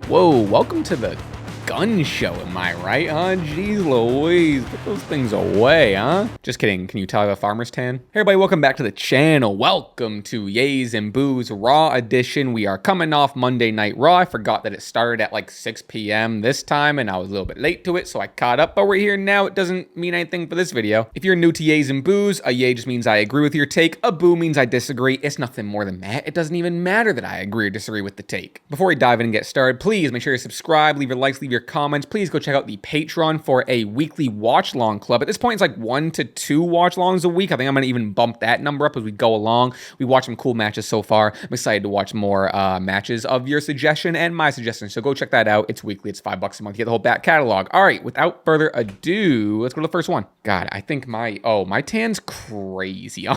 Whoa, welcome to the gun show, am I right, huh? Jeez Louise, put those things away, huh? Just kidding, can you tell I have a farmer's tan? Hey everybody, welcome back to the channel. Welcome to Yays and Booze Raw Edition. We are coming off Monday Night Raw. I forgot that it started at like 6 p.m. this time, and I was a little bit late to it, so I caught up, but we're here now. It doesn't mean anything for this video. If you're new to Yays and Booze, a yay just means I agree with your take, a boo means I disagree. It's nothing more than that. It doesn't even matter that I agree or disagree with the take. Before we dive in and get started, please make sure you subscribe, leave your likes, leave your comments. Please go check out the Patreon for a weekly watch-along club. At this point, it's like 1 to 2 watch-alongs a week. I think I'm going to even bump that number up as we go along. We watched some cool matches so far. I'm excited to watch more matches of your suggestion and my suggestion. So go check that out. It's weekly. It's $5 a month. You get the whole back catalog. All right, without further ado, let's go to the first one. God, I think my tan's crazy on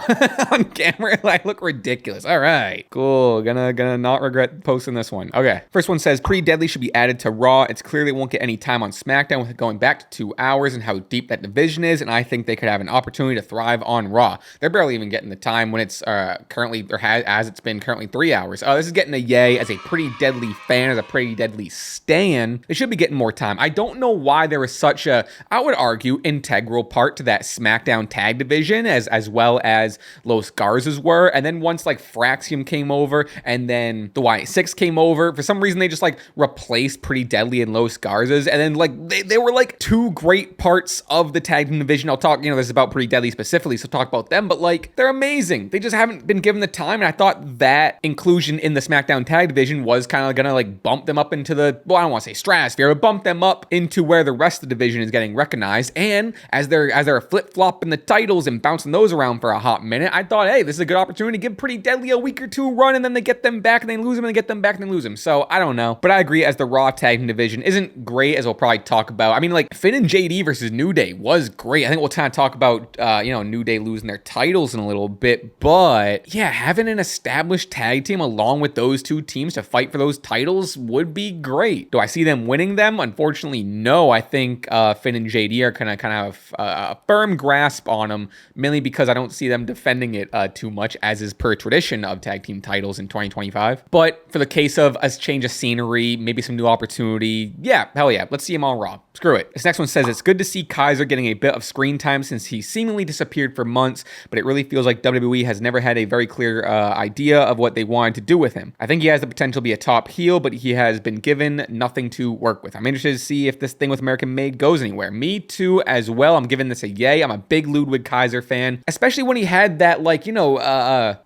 camera. I look ridiculous. All right, cool. Gonna not regret posting this one. Okay, first one says Pretty Deadly should be added to Raw. It's clear they won't get any time on SmackDown with it going back to 2 hours and how deep that division is, and I think they could have an opportunity to thrive on Raw. They're barely even getting the time when it's currently, or as it's been currently 3 hours. This is getting a yay as a Pretty Deadly fan, as a Pretty Deadly stan. They should be getting more time. I don't know why there was such a, I would argue, integral part to that SmackDown tag division as well as Los Garzas were, and then once like Fraxium came over and then the Y6 came over, for some reason they just like replaced Pretty Deadly and Los Garzas, and then like they were like 2 great parts of the tag team division. I'll talk, this is about Pretty Deadly specifically, so talk about them, but like they're amazing. They just haven't been given the time, and I thought that inclusion in the SmackDown tag division was kind of gonna like bump them up into the, well, I don't want to say stratosphere, but bump them up into where the rest of the division is getting recognized. And as they're flip-flopping the titles and bouncing those around for a hot minute, I thought, hey, this is a good opportunity to give Pretty Deadly a week or 2 run, and then they get them back and they lose them, and they get them back and they lose them. So I don't know, but I agree, as the Raw tag team division isn't great, as we'll probably talk about. I mean, like Finn and JD versus New Day was great. I think we'll kind of talk about New Day losing their titles in a little bit, but yeah, having an established tag team along with those 2 teams to fight for those titles would be great. Do I see them winning them? Unfortunately, no. I think Finn and JD are kind of have a firm grasp on them, mainly because I don't see them defending it too much, as is per tradition of tag team titles in 2025. But for the case of a change of scenery, maybe some new opportunity, yeah, hell yeah, let's see him on Raw. Screw it. This next one says it's good to see Kaiser getting a bit of screen time since he seemingly disappeared for months, but it really feels like WWE has never had a very clear idea of what they wanted to do with him. I think he has the potential to be a top heel, but he has been given nothing to work with. I'm interested to see if this thing with American Made goes anywhere. Me too, as well. I'm giving this a yay. I'm a big Ludwig Kaiser fan, especially when he had that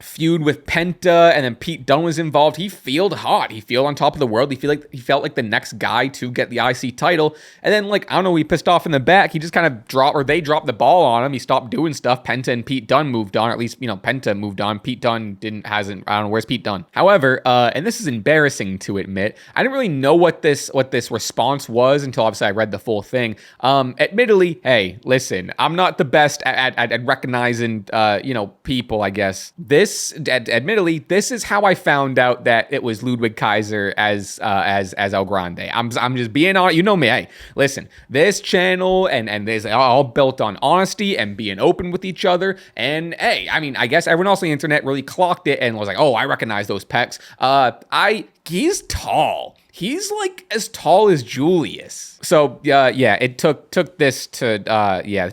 feud with Penta, and then Pete Dunne was involved. He felt hot. He felt on top of the world. He felt like the next guy to get the IC title, and then I don't know, he pissed off in the back. He just kind of they dropped the ball on him. He stopped doing stuff. Penta and Pete Dunne moved on, or at least Penta moved on. Pete Dunne hasn't. I don't know, where's Pete Dunne? However, and this is embarrassing to admit, I didn't really know what this response was until obviously I read the full thing. Admittedly, hey, listen, I'm not the best at recognizing people, I guess. Admittedly, this is how I found out that it was Ludwig Kaiser as El Grande. I'm just being honest. You know me. Hey, listen, this channel and this all built on honesty and being open with each other. And hey, I mean, I guess everyone else on the internet really clocked it and was like, oh, I recognize those pecs. He's tall. He's like as tall as Julius. So yeah, it took this to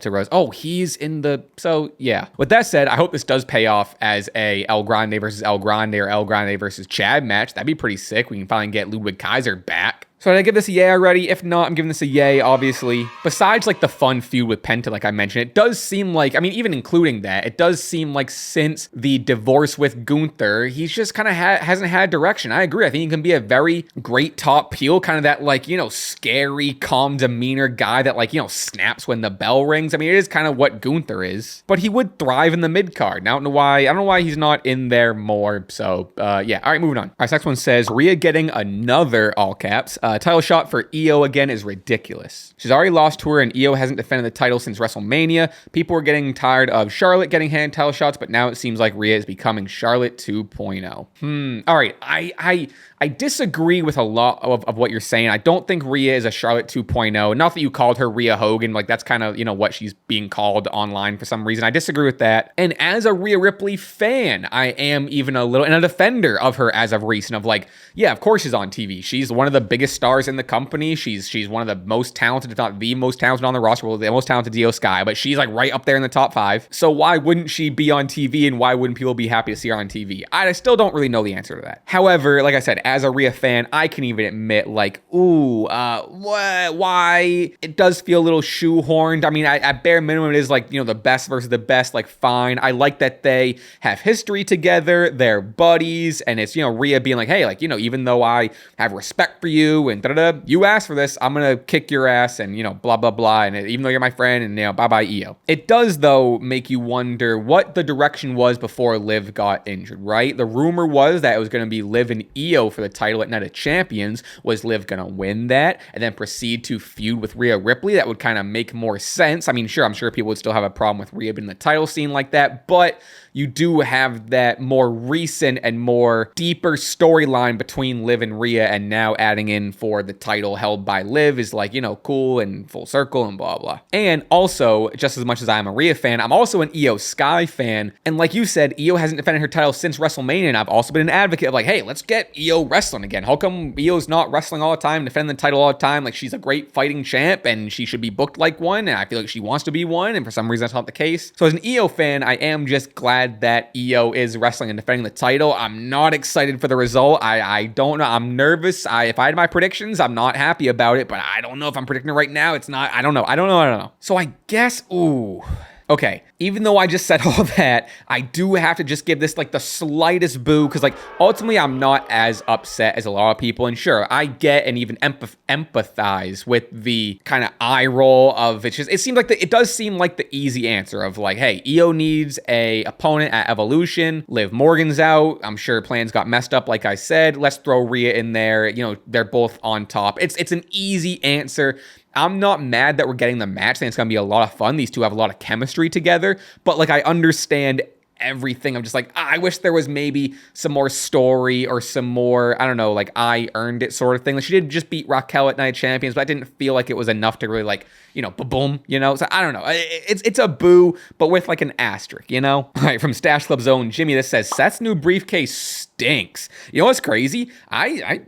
Rose. Oh, he's in the, so yeah. With that said, I hope this does pay off as a El Grande versus El Grande or El Grande versus Chad match. That'd be pretty sick. We can finally get Ludwig Kaiser back. So did I give this a yay already? If not, I'm giving this a yay, obviously. Besides like the fun feud with Penta, like I mentioned, it does seem like, I mean, even including that, it does seem like since the divorce with Gunther, he's just kind of hasn't had direction. I agree. I think he can be a very great top heel, kind of that scary, calm demeanor guy that snaps when the bell rings. I mean, it is kind of what Gunther is, but he would thrive in the mid card. Now, I don't know why he's not in there more. So yeah. All right, moving on. All right, next one says Rhea getting another, all caps, title shot for Io again is ridiculous. She's already lost to her, and Io hasn't defended the title since WrestleMania. People were getting tired of Charlotte getting hand title shots, but now it seems like Rhea is becoming Charlotte 2.0. All right, I disagree with a lot of what you're saying. I don't think Rhea is a Charlotte 2.0. Not that you called her Rhea Hogan. Like, that's kind of, what she's being called online for some reason. I disagree with that. And as a Rhea Ripley fan, I am even a little, and a defender of her as of recent, of yeah, of course she's on TV. She's one of the biggest stars in the company. She's one of the most talented, if not the most talented on the roster. Well, the most talented Io Sky, but she's like right up there in the top 5. So why wouldn't she be on TV, and why wouldn't people be happy to see her on TV? I still don't really know the answer to that. However, like I said, as a Rhea fan, I can even admit, like, why? It does feel a little shoehorned. I mean, at bare minimum, it is like, the best versus the best, like, fine. I like that they have history together, they're buddies, and it's, Rhea being like, hey, like, even though I have respect for you and da-da-da, you asked for this, I'm gonna kick your ass and, blah, blah, blah, and even though you're my friend, and, bye-bye, Io. It does, though, make you wonder what the direction was before Liv got injured, right? The rumor was that it was gonna be Liv and Io for the title at Night of Champions. Was Liv gonna win that and then proceed to feud with Rhea Ripley? That would kind of make more sense. I mean, sure, I'm sure people would still have a problem with Rhea being in the title scene like that, but you do have that more recent and more deeper storyline between Liv and Rhea, and now adding in for the title held by Liv is like, cool and full circle and blah, blah. And also, just as much as I'm a Rhea fan, I'm also an Io Sky fan. And like you said, Io hasn't defended her title since WrestleMania, and I've also been an advocate of like, hey, let's get Io wrestling again. How come Io's not wrestling all the time, defending the title all the time? Like, she's a great fighting champ, and she should be booked like one, and I feel like she wants to be one, and for some reason that's not the case. So as an Io fan, I am just glad that Io is wrestling and defending the title. I'm not excited for the result. I don't know. I'm nervous. If I had my predictions, I'm not happy about it, but I don't know if I'm predicting it right now. It's not, I don't know. So I guess, okay, even though I just said all that, I do have to just give this like the slightest boo, because like ultimately I'm not as upset as a lot of people. And sure, I get and even empathize with the kind of eye roll of it. It does seem like the easy answer of like, hey, Io needs a opponent at Evolution. Liv Morgan's out. I'm sure plans got messed up, like I said. Let's throw Rhea in there. They're both on top. It's an easy answer. I'm not mad that we're getting the match. I think it's going to be a lot of fun. These two have a lot of chemistry together. But, like, I understand everything. I'm just like, I wish there was maybe some more story or some more, I don't know, like, I earned it sort of thing. Like, she did just beat Raquel at Night of Champions, but I didn't feel like it was enough to really, like, boom, So, I don't know. It's a boo, but with, like, an asterisk, All right, from Stash Club Zone, Jimmy, this says, Seth's new briefcase stinks. You know what's crazy? I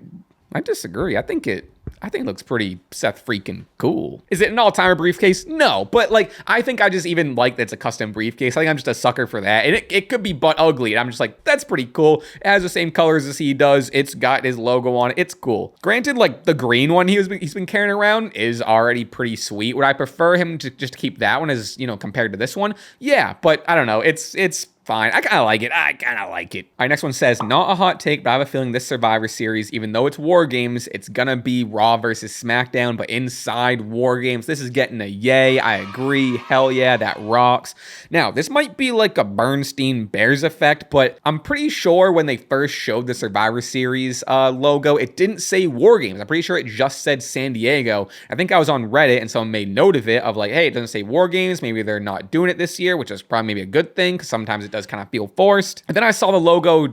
disagree. I think it looks pretty Seth freaking cool. Is it an all-timer briefcase? No, but like, I think I just even like that it's a custom briefcase. I think I'm just a sucker for that. And it could be butt ugly. And I'm just like, that's pretty cool. It has the same colors as he does. It's got his logo on it. It's cool. Granted, like the green one he's been carrying around is already pretty sweet. Would I prefer him to just keep that one as, compared to this one? Yeah, but I don't know. It's fine. I kind of like it. All right, next one says, not a hot take, but I have a feeling this Survivor Series, even though it's War Games, it's gonna be Raw versus SmackDown, but inside War Games. This is getting a yay. I agree. Hell yeah, that rocks. Now, this might be like a Bernstein Bears effect, but I'm pretty sure when they first showed the Survivor Series logo, it didn't say War Games. I'm pretty sure it just said San Diego. I think I was on Reddit, and someone made note of it, of like, hey, it doesn't say War Games. Maybe they're not doing it this year, which is probably maybe a good thing, because sometimes it does kind of feel forced. And then I saw the logo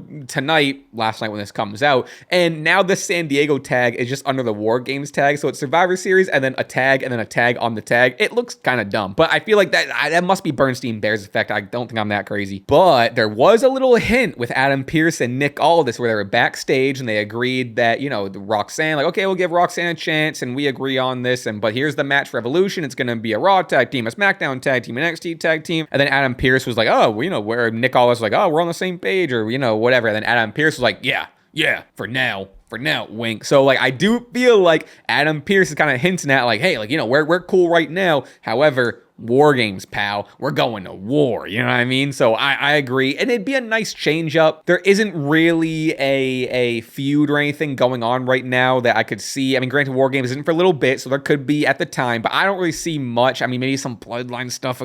last night when this comes out, and now the San Diego tag is just under the War Games tag. So it's Survivor Series and then a tag and then a tag on the tag. It looks kind of dumb, but I feel like that must be Bernstein Bears effect. I don't think I'm that crazy. But there was a little hint with Adam Pearce and Nick Aldis where they were backstage and they agreed that, Roxanne, like, okay, we'll give Roxanne a chance and we agree on this. But here's the match for Evolution. It's going to be a Raw tag team, a SmackDown tag team, an NXT tag team. And then Adam Pearce was like, oh, where Nick Aldis was like, oh, we're on the same page, or, whatever. And then Adam Pearce was like, yeah, for now, wink. So, like, I do feel like Adam Pearce is kind of hinting at, like, hey, like, we're cool right now. However, War Games, pal, we're going to war. You know what I mean? So I agree. And it'd be a nice change up. There isn't really a feud or anything going on right now that I could see. I mean, granted, War Games isn't for a little bit, so there could be at the time, but I don't really see much. I mean, maybe some bloodline stuff,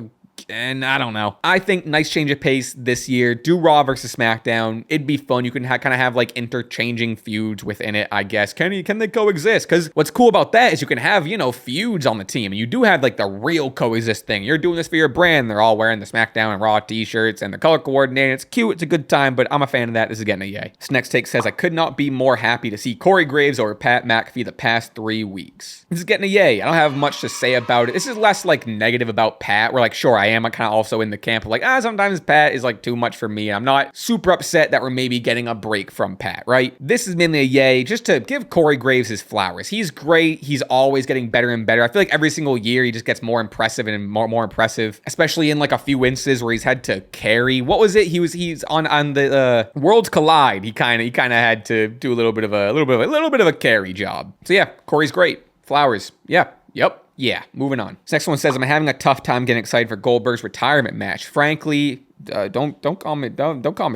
and I don't know. I think nice change of pace this year. Do Raw versus SmackDown. It'd be fun. You can kind of have like interchanging feuds within it, I guess. Can they coexist? Because what's cool about that is you can have, feuds on the team. And you do have like the real coexist thing. You're doing this for your brand. They're all wearing the SmackDown and Raw t-shirts and the color coordinating. It's cute. It's a good time, but I'm a fan of that. This is getting a yay. This next take says, I could not be more happy to see Corey Graves over Pat McAfee the past 3 weeks. This is getting a yay. I don't have much to say about it. This is less like negative about Pat. We're like, sure, I I am kind of also in the camp of like, sometimes Pat is like too much for me. I'm not super upset that we're maybe getting a break from Pat, right? This is mainly a yay, just to give Corey Graves his flowers. He's great. He's always getting better and better. I feel like every single year he just gets more impressive and more impressive, especially in like a few instances where he's had to carry. What was it? He's on the Worlds Collide. He kind of had to do a little bit of a carry job. So yeah, Corey's great. Flowers. Yeah. Yep. Yeah, moving on. This next one says, I'm having a tough time getting excited for Goldberg's retirement match. Frankly, don't call me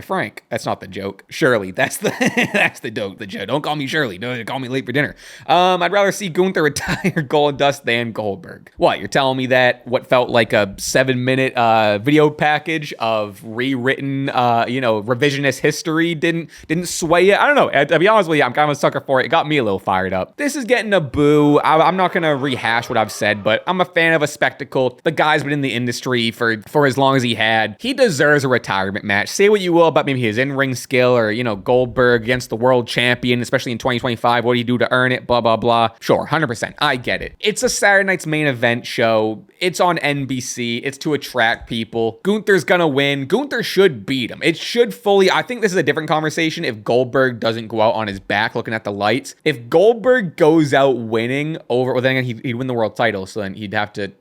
Frank. That's not the joke. Shirley, that's the joke. Don't call me Shirley. Don't call me late for dinner. I'd rather see Gunther retire Goldust than Goldberg. What, you're telling me that what felt like a 7-minute video package of rewritten revisionist history didn't sway you? I don't know. To be honest with you, I'm kind of a sucker for it. It got me a little fired up. This is getting a boo. I'm not gonna rehash what I've said, but I'm a fan of a spectacle. The guy's been in the industry for as long as he had. He deserves a retirement match. Say what you will about maybe his in-ring skill or, Goldberg against the world champion, especially in 2025. What do you do to earn it? Blah, blah, blah. Sure, 100%. I get it. It's a Saturday night's main event show. It's on NBC. It's to attract people. Gunther's gonna win. Gunther should beat him. It should fully, I think this is a different conversation if Goldberg doesn't go out on his back looking at the lights. If Goldberg goes out winning then again, he'd win the world title, so then he'd have to,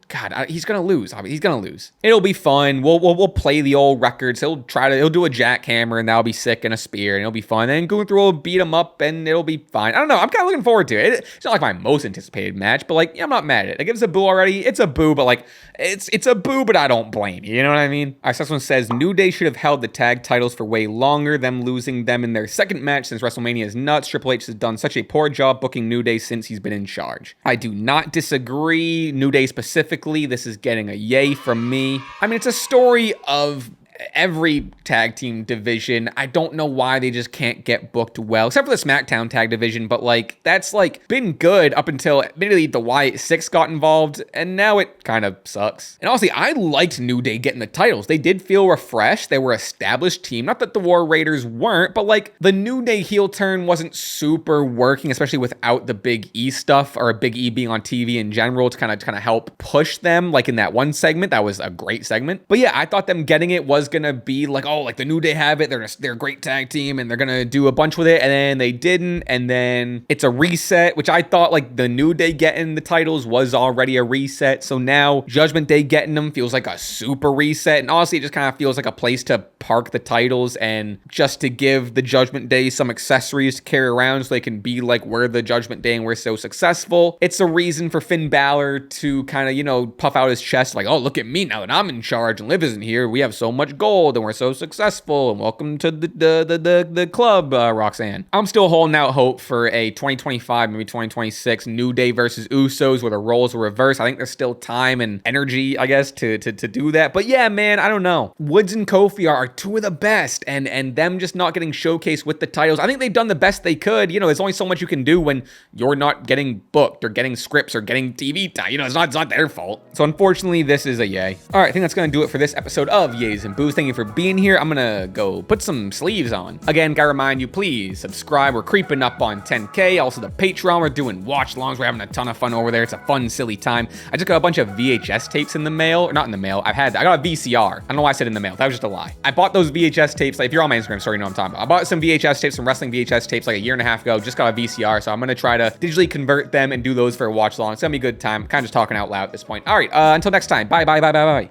he's gonna lose. He's gonna lose. It'll be fun. We'll play the old records. He'll do a jackhammer and that'll be sick, and a spear, and it'll be fun. And Gunther will beat him up and it'll be fine. I don't know. I'm kind of looking forward to it. It's not like my most anticipated match, but I'm not mad at it. It gives a boo already. It's a boo, but it's a boo, but I don't blame you. You know what I mean? Our next one says, New Day should have held the tag titles for way longer. Them losing them in their second match since WrestleMania is nuts. Triple H has done such a poor job booking New Day since he's been in charge. I do not disagree. New Day specifically, this is getting a yay from me. I mean, it's a story of every tag team division. I don't know why they just can't get booked well, except for the SmackDown tag division, but that's been good up until admittedly the Wyatt Six got involved, and now it kind of sucks. And honestly, I liked New Day getting the titles. They did feel refreshed. They were an established team. Not that the War Raiders weren't, but the New Day heel turn wasn't super working, especially without the Big E stuff, or Big E being on TV in general to kind of help push them. In that one segment, that was a great segment. But yeah, I thought them getting it was gonna be the New Day have it, they're a great tag team and they're gonna do a bunch with it, and then they didn't, and then it's a reset, which I thought the New Day getting the titles was already a reset. So now Judgment Day getting them feels like a super reset, and honestly it just kind of feels like a place to park the titles and just to give the Judgment Day some accessories to carry around so they can be we're the Judgment Day and we're so successful. It's a reason for Finn Balor to kind of puff out his chest oh, look at me now that I'm in charge and Liv isn't here. We have so much gold and we're so successful, and welcome to the club, Roxanne. I'm still holding out hope for a 2025, maybe 2026 New Day versus Usos where the roles are reversed. I think there's still time and energy, I guess, to do that. But yeah, man, I don't know. Woods and Kofi are two of the best, and them just not getting showcased with the titles. I think they've done the best they could. There's only so much you can do when you're not getting booked or getting scripts or getting TV time. It's not their fault. So unfortunately, this is a yay. All right, I think that's gonna do it for this episode of Yays and Boos. Thank you for being here. I'm gonna go put some sleeves on. Again, gotta remind you, please subscribe. We're creeping up on 10K. Also, the Patreon, we're doing watch longs. We're having a ton of fun over there. It's a fun, silly time. I just got a bunch of VHS tapes in the mail. Or not in the mail. I got a VCR. I don't know why I said in the mail. That was just a lie. I bought those VHS tapes. If you're on my Instagram story, you know what I'm talking about. I bought some VHS tapes, some wrestling VHS tapes a year and a half ago. Just got a VCR. So I'm gonna try to digitally convert them and do those for a watch long. It's gonna be a good time. Kind of just talking out loud at this point. All right, until next time. Bye.